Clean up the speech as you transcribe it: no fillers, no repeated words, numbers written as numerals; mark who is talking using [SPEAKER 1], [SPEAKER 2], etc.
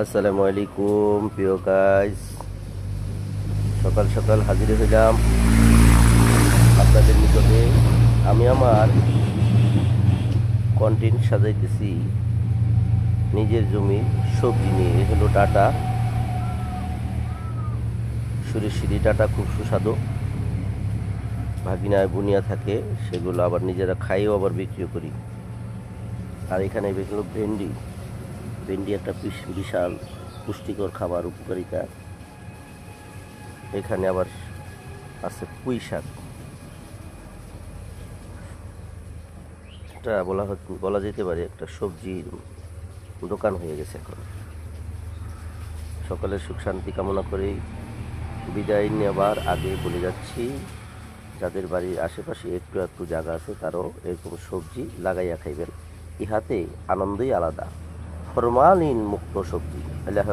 [SPEAKER 1] আসসালামু আলাইকুম প্রিয় গাইস, সকাল সকাল হাজির হইলাম আপনাদের নিকটে। আমি আমার কন্টেন্ট সাজাইতেছি নিজের জমির সবজি নিয়ে। এ হলো ডাটা, সুরেশিরি ডাটা, খুব সুস্বাদু। ভাগিনায় বুনিয়া থাকে, সেগুলো আবার নিজেরা খাইও আবার বিক্রিও করি। আর এখানে হলো ভেন্ডি। ভেন্ডি একটা বিশাল পুষ্টিকর খাবার, উপকারিতা। এখানে আবার আছে পুঁই শাক। এটা বলা যেতে পারে একটা সবজির দোকান হয়ে গেছে এখন। সকালের সুখ শান্তি কামনা করেই বিদায় নেবার আগে বলে যাচ্ছি, যাদের বাড়ির আশেপাশে একটু একটু জায়গা আছে তারাও এরকম সবজি লাগাইয়া খাইবেন। ইহাতে আনন্দই আলাদা। ফরমালিন মুক্ত সবজি। আল্লাহ।